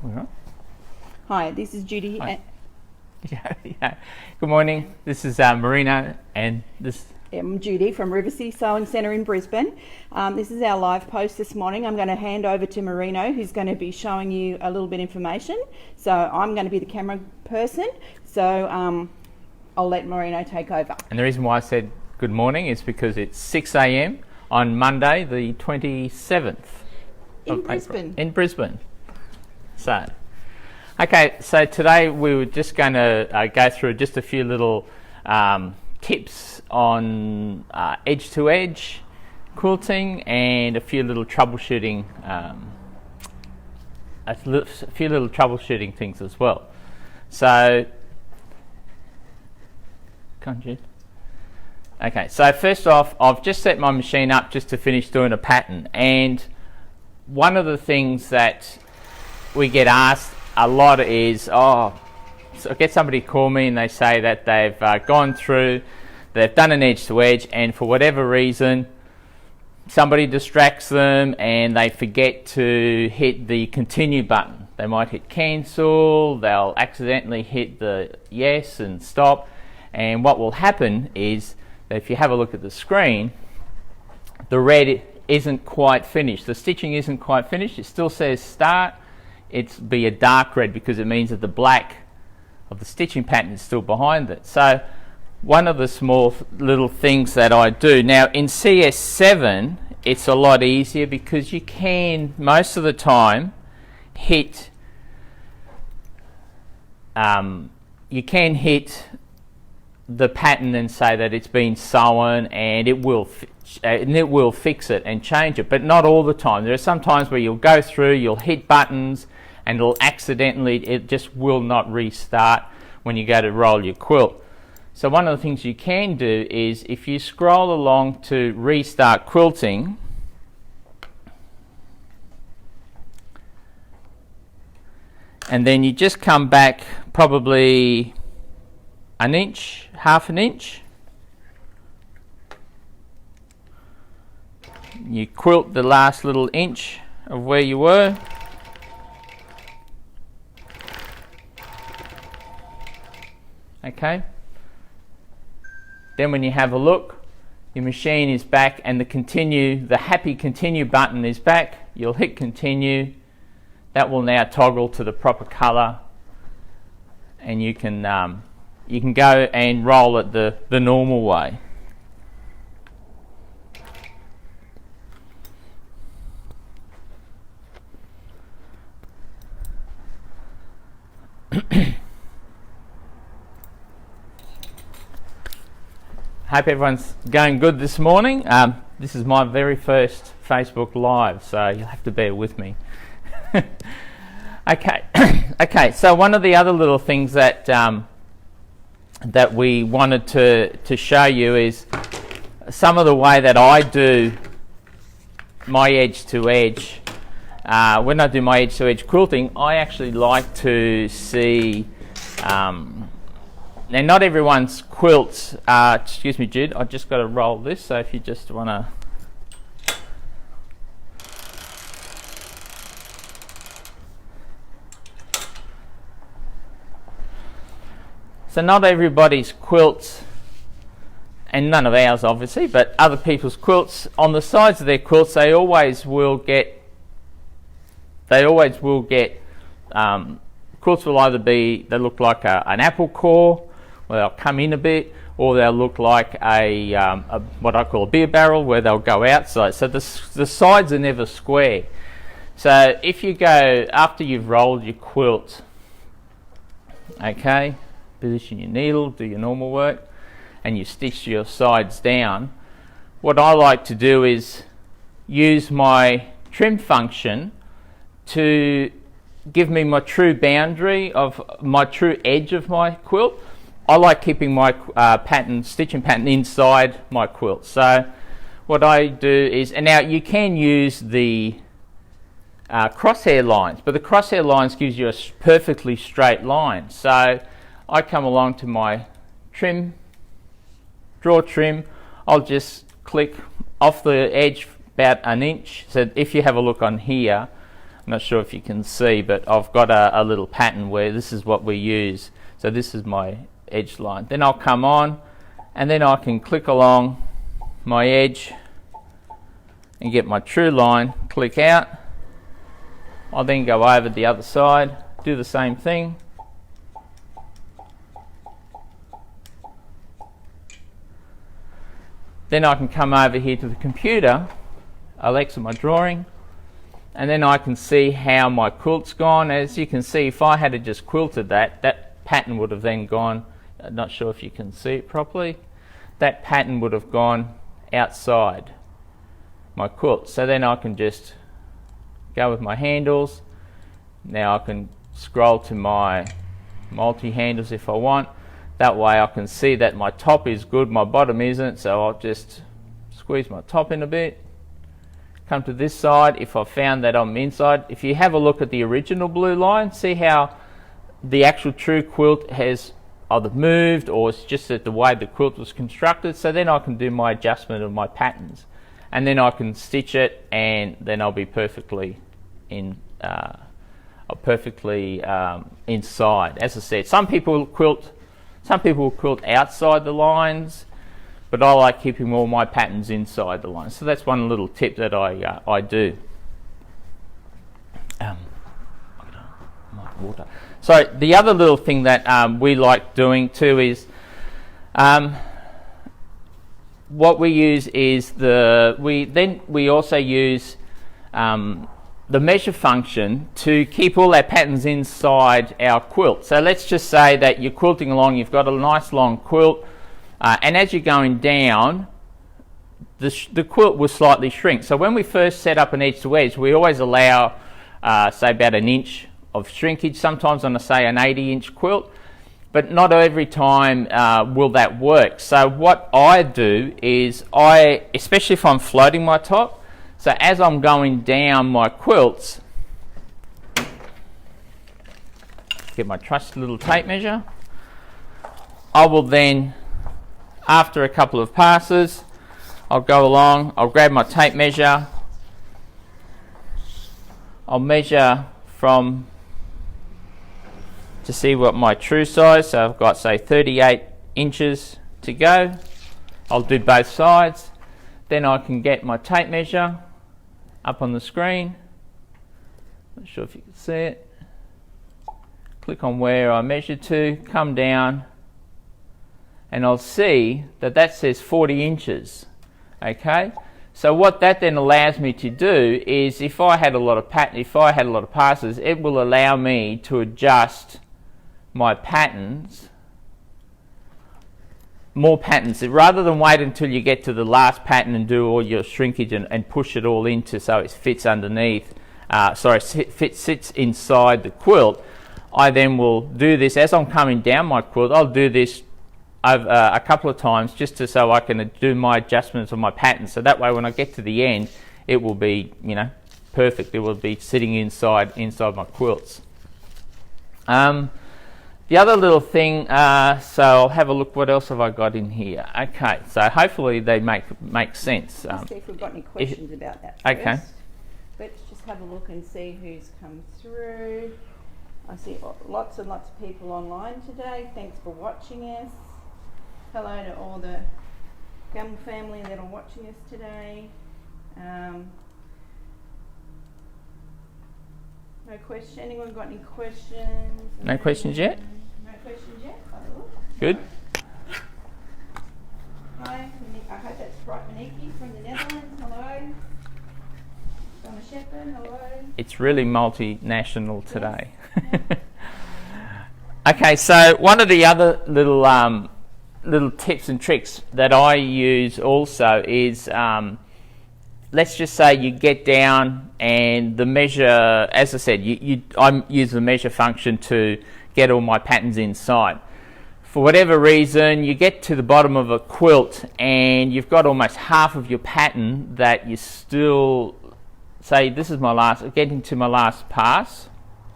All right. Hi, this is Judy. Hi. Yeah. Good morning. This is Moreno, and this. I'm Judy from Riversea Sewing Centre in Brisbane. This is our live post this morning. I'm going to hand over to Moreno, who's going to be showing you a little bit of information. So I'm going to be the camera person. So I'll let Moreno take over. And the reason why I said good morning is because it's 6 a.m. on Monday, the 27th In of Brisbane. April. In Brisbane. So, okay. So today we were just going to go through just a few little tips on edge-to-edge quilting and a few little troubleshooting, things as well. So, okay. So first off, I've just set my machine up just to finish doing a pattern, and one of the things that we get asked a lot is, so I get somebody call me and they say that they've gone through, they've done an edge to edge, and for whatever reason somebody distracts them and they forget to hit the continue button. They might hit cancel, they'll accidentally hit the yes and stop, and what will happen is that if you have a look at the screen, the red isn't quite finished, the stitching isn't quite finished. It still says start. It's be a dark red because it means that the black of the stitching pattern is still behind it. So one of the small little things that I do now in CS7, it's a lot easier because you can most of the time hit you can hit the pattern and say that it's been sewn, and it will fix it and change it, but not all the time. There are some times where you'll go through, you'll hit buttons, and it just will not restart when you go to roll your quilt. So one of the things you can do is, if you scroll along to restart quilting, and then you just come back probably an inch, half an inch, you quilt the last little inch of where you were, okay. Then when you have a look, your machine is back and the happy continue button is back. You'll hit continue. That will now toggle to the proper color, and you can go and roll it the normal way. Hope everyone's going good this morning. This is my very first Facebook Live, so you'll have to bear with me. Okay. So one of the other little things that that we wanted to show you is some of the way that I do my edge to edge. When I do my edge to edge quilting, I actually like to see. Now, not everyone's quilts. Excuse me, Jude. I just got to roll this. So if you just want to. So not everybody's quilts, and none of ours obviously, but other people's quilts, on the sides of their quilts, they always will get. Quilts will either be, they look like an apple core, where they'll come in a bit, or they'll look like a what I call a beer barrel, where they'll go outside. So the sides are never square. So if you go, after you've rolled your quilt, okay, position your needle, do your normal work, and you stitch your sides down, what I like to do is use my trim function to give me my true boundary of my true edge of my quilt. I like keeping my stitching pattern inside my quilt. So what I do is, and now you can use the crosshair lines, but the crosshair lines gives you a perfectly straight line. So I come along to my trim, draw trim, I'll just click off the edge about an inch. So if you have a look on here, I'm not sure if you can see, but I've got a little pattern where this is what we use. So this is my edge line. Then I'll come on, and then I can click along my edge and get my true line, click out. I'll then go over the other side, do the same thing. Then I can come over here to the computer, I'll exit my drawing, and then I can see how my quilt's gone. As you can see, if I had just quilted that, that pattern would have then gone, I'm not sure if you can see it properly, that pattern would have gone outside my quilt. So then I can just go with my handles. Now I can scroll to my multi-handles if I want. That way I can see that my top is good, my bottom isn't, so I'll just squeeze my top in a bit. Come to this side if I've found that I'm inside. If you have a look at the original blue line, see how the actual true quilt has either moved or it's just that the way the quilt was constructed. So then I can do my adjustment of my patterns. And then I can stitch it, and then I'll be perfectly inside. As I said, some people will quilt outside the lines, but I like keeping all my patterns inside the lines. So that's one little tip that I do. Water. So the other little thing that we like doing too is what we use is we also use the measure function to keep all our patterns inside our quilt. So let's just say that you're quilting along, you've got a nice long quilt, and as you're going down, the quilt will slightly shrink. So when we first set up an edge to edge, we always allow say about an inch of shrinkage, sometimes on say an 80-inch quilt, but not every time will that work. So what I do is especially if I'm floating my top, so as I'm going down my quilts, get my trusty little tape measure, I will then, after a couple of passes, I'll go along, I'll grab my tape measure, I'll measure from to see what my true size, so I've got say 38 inches to go. I'll do both sides, then I can get my tape measure up on the screen, not sure if you can see it, click on where I measured to, come down, and I'll see that that says 40 inches. Okay, so what that then allows me to do is if I had a lot of passes, it will allow me to adjust my patterns, more patterns, rather than wait until you get to the last pattern and do all your shrinkage and push it all into so it fits underneath, sits inside the quilt. I then will do this as I'm coming down my quilt. I'll do this over a couple of times just so I can do my adjustments of my patterns. So that way when I get to the end, it will be, perfect. It will be sitting inside my quilts. The other little thing, so I'll have a look, what else have I got in here? Okay, so hopefully they make sense. Let's see if we've got any questions about that first. Okay. Let's just have a look and see who's come through. I see lots and lots of people online today. Thanks for watching us. Hello to all the Gamble family that are watching us today. No question. Anyone got any questions? No questions yet? No questions yet. Good. Hi, I hope that's right, Maniki from the Netherlands. Hello. Donna Shepherd. Hello. It's really multinational today. Yes. Okay, so one of the other little tips and tricks that I use also is let's just say you get down and the measure, as I said, I use the measure function to get all my patterns inside. For whatever reason, you get to the bottom of a quilt and you've got almost half of your pattern that you still say, this is getting to my last pass.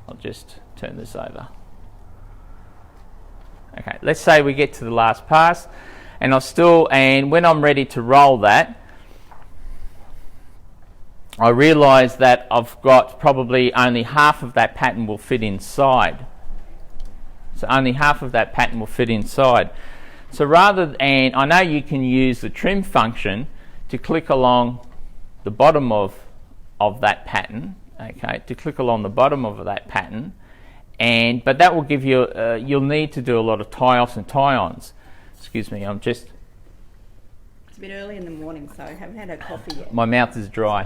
I'll just turn this over. Okay, let's say we get to the last pass and and when I'm ready to roll that, I realised that I've got probably only half of that pattern will fit inside. So only half of that pattern will fit inside. So and I know you can use the trim function to click along the bottom of that pattern, okay, to click along the bottom of that pattern, but that will give you, you'll need to do a lot of tie-offs and tie-ons. Excuse me, it's a bit early in the morning, so I haven't had a coffee yet. My mouth is dry.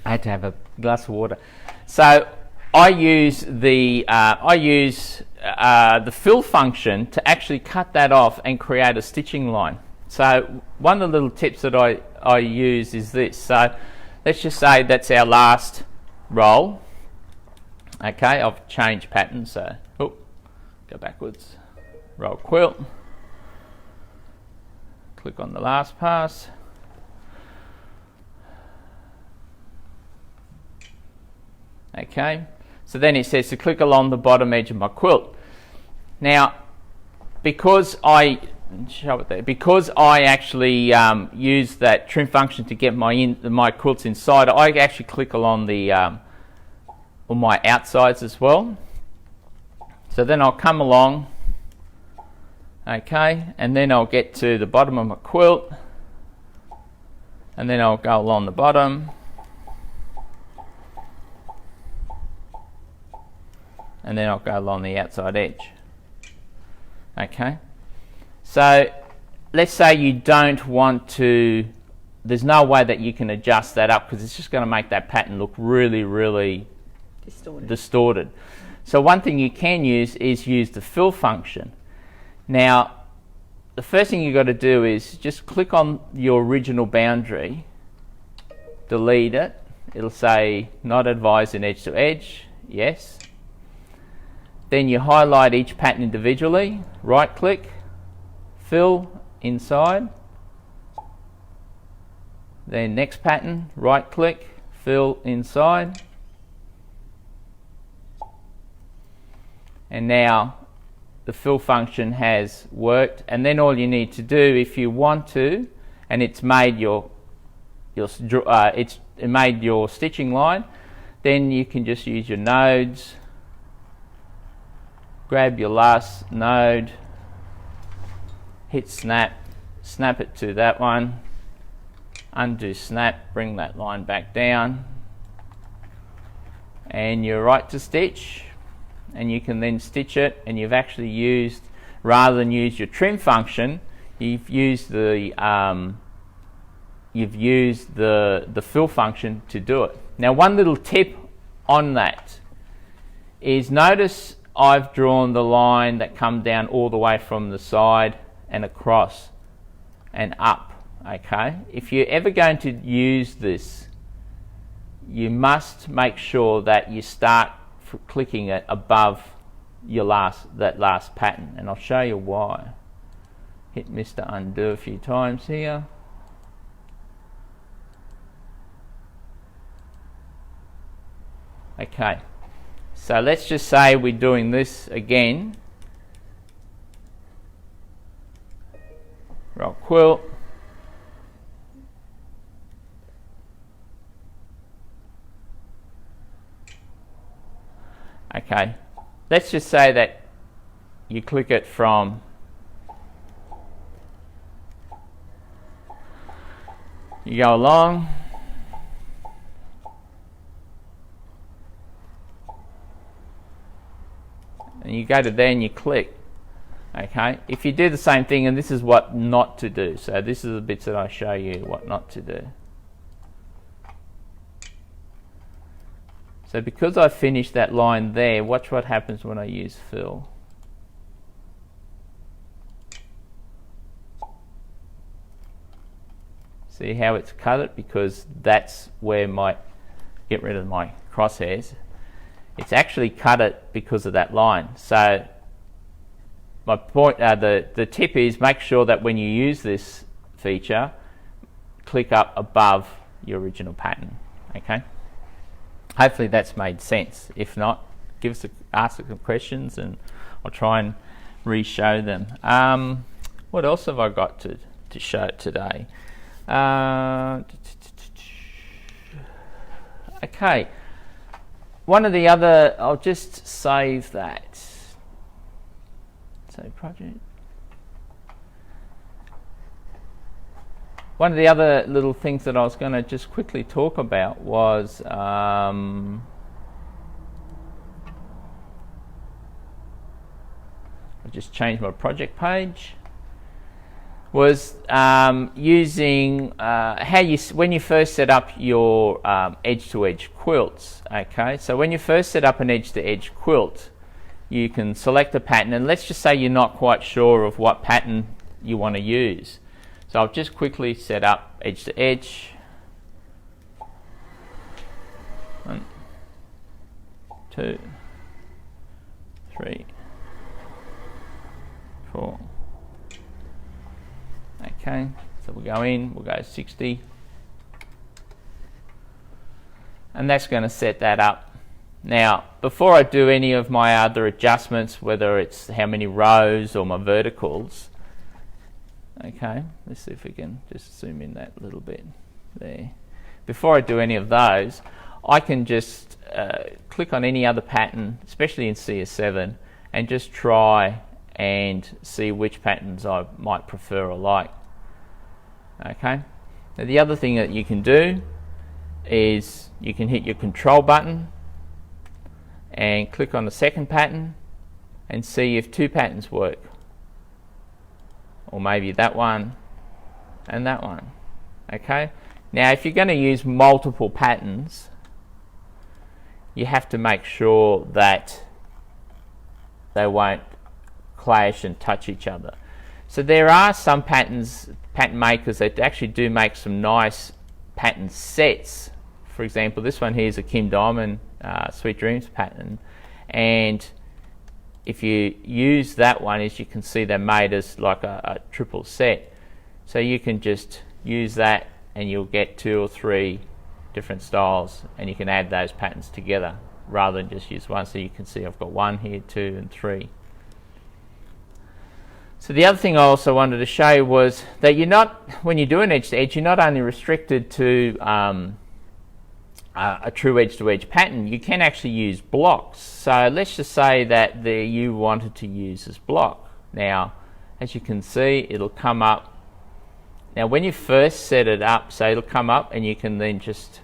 I had to have a glass of water. So I use the fill function to actually cut that off and create a stitching line. So one of the little tips that I use is this. So let's just say that's our last roll. Okay, I've changed pattern, so go backwards. Roll quilt. Click on the last pass. Okay, so then it says to click along the bottom edge of my quilt. Now, because I actually use that trim function to get my quilts inside, I actually click along the on my outsides as well. So then I'll come along, okay, and then I'll get to the bottom of my quilt, and then I'll go along the bottom, and then I'll go along the outside edge. Okay, so let's say you don't want to, there's no way that you can adjust that up because it's just going to make that pattern look really, really distorted. So one thing you can use is use the fill function. Now, the first thing you've got to do is just click on your original boundary, delete it. It'll say not advised in edge to edge, yes. Then you highlight each pattern individually, right click, fill inside. Then next pattern, right click, fill inside. And now the fill function has worked, and then all you need to do if you want to, and it's made your stitching line, then you can just use your nodes, grab your last node, hit snap, snap it to that one, undo snap, bring that line back down, and you're right to stitch, and you can then stitch it, and you've actually used, rather than use your trim function, you've used the fill function to do it. Now one little tip on that is, notice I've drawn the line that comes down all the way from the side and across and up. Okay, if you're ever going to use this, you must make sure that you start clicking it above that last pattern, and I'll show you why. Hit Mr. Undo a few times here. Okay, so let's just say we're doing this again. Roll quilt. Okay, let's just say that you click it from you go along, and you go to there and you click. Okay, if you do the same thing, and this is what not to do, so this is the bits that I show you what not to do. So because I finished that line there, watch what happens when I use fill. See how it's cut it? Because that's where get rid of my crosshairs. It's actually cut it because of that line. So my point, the tip is, make sure that when you use this feature, click up above your original pattern. Okay. Hopefully that's made sense. If not, ask some questions and I'll try and re-show them. What else have I got to show today? Okay, one of the other, I'll just save that. Save project. One of the other little things that I was going to just quickly talk about was I'll just change my project page. Was using how you when you first set up your edge-to-edge quilts. Okay, so when you first set up an edge-to-edge quilt, you can select a pattern, and let's just say you're not quite sure of what pattern you want to use. So I'll just quickly set up edge-to-edge. 1, 2, 3, 4. Okay, so we'll go in, we'll go 60, and that's going to set that up. Now, before I do any of my other adjustments, whether it's how many rows or my verticals, okay, let's see if we can just zoom in that little bit there. Before I do any of those, I can just click on any other pattern, especially in CS7, and just try and see which patterns I might prefer or like. Okay. Now the other thing that you can do is you can hit your control button and click on the second pattern and see if 2 patterns work, or maybe that one and that one. Okay. Now if you're going to use multiple patterns, you have to make sure that they won't clash and touch each other. So there are some pattern makers that actually do make some nice pattern sets. For example, this one here is a Kim Diamond Sweet Dreams pattern, and if you use that one, as you can see, they're made as like a triple set. So you can just use that and you'll get 2 or 3 different styles, and you can add those patterns together rather than just use one. So you can see I've got 1 here, 2 and 3. So the other thing I also wanted to show you was that you're not, when you do an edge-to-edge, you're not only restricted to a true edge-to-edge pattern, you can actually use blocks. So let's just say that you wanted to use this block. Now, as you can see, it'll come up. Now when you first set it up, so it'll come up and you can then just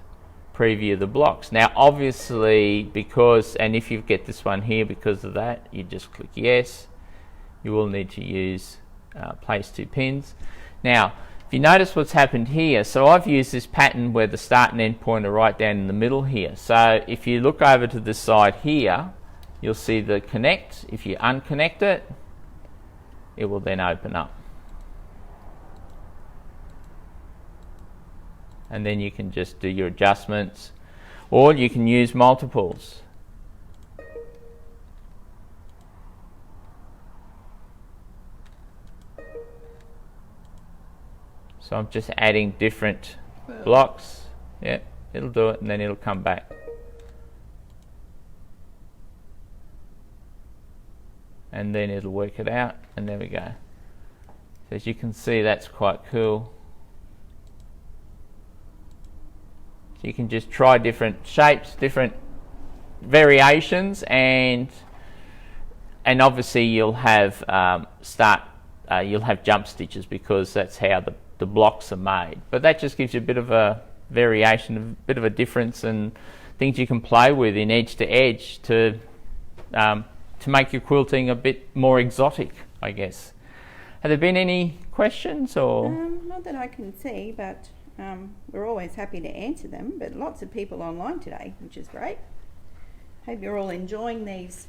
preview the blocks. Now obviously, because, and if you get this one here because of that, you just click yes. You will need to use place 2 pins. Now, if you notice what's happened here, so I've used this pattern where the start and end point are right down in the middle here. So if you look over to this side here, you'll see the connect. If you unconnect it, it will then open up. And then you can just do your adjustments, or you can use multiples. So I'm just adding different blocks. Yeah, it'll do it, and then it'll come back. And then it'll work it out, and there we go. So as you can see, that's quite cool. So you can just try different shapes, different variations, and obviously you'll have you'll have jump stitches because that's how the blocks are made. But that just gives you a bit of a variation, a bit of a difference, and things you can play with in edge to edge to make your quilting a bit more exotic, I guess. Have there been any questions or? Not that I can see, but we're always happy to answer them. But lots of people online today, which is great. Hope you're all enjoying these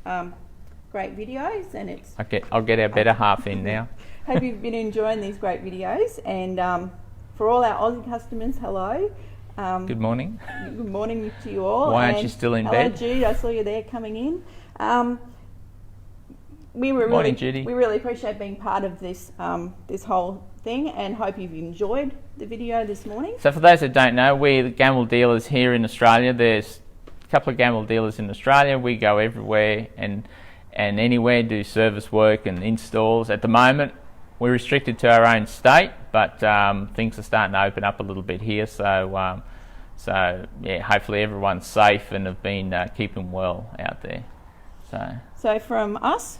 great videos, and it's. Okay, I'll get our better half in now. Hope you've been enjoying these great videos, and for all our Aussie customers, hello. Good morning. Good morning to you all. Why aren't you still in bed? Hello, Jude. I saw you there coming in. Morning, Judy. We really appreciate being part of this this whole thing, and hope you've enjoyed the video this morning. So for those that don't know, we're the Gamble dealers here in Australia. There's a couple of Gamble dealers in Australia. We go everywhere and anywhere, do service work and installs. At the moment, we're restricted to our own state, but things are starting to open up a little bit here. So So yeah, hopefully everyone's safe and have been keeping well out there. So from us,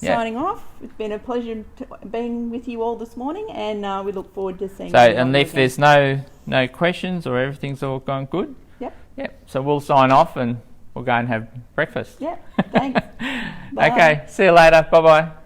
Yeah. signing off. It's been a pleasure being with you all this morning, and we look forward to seeing So, you. and if there's no questions or everything's all going good, Yep. So we'll sign off and we'll go and have breakfast. Yep. Thanks. Bye. Okay. See you later. Bye bye.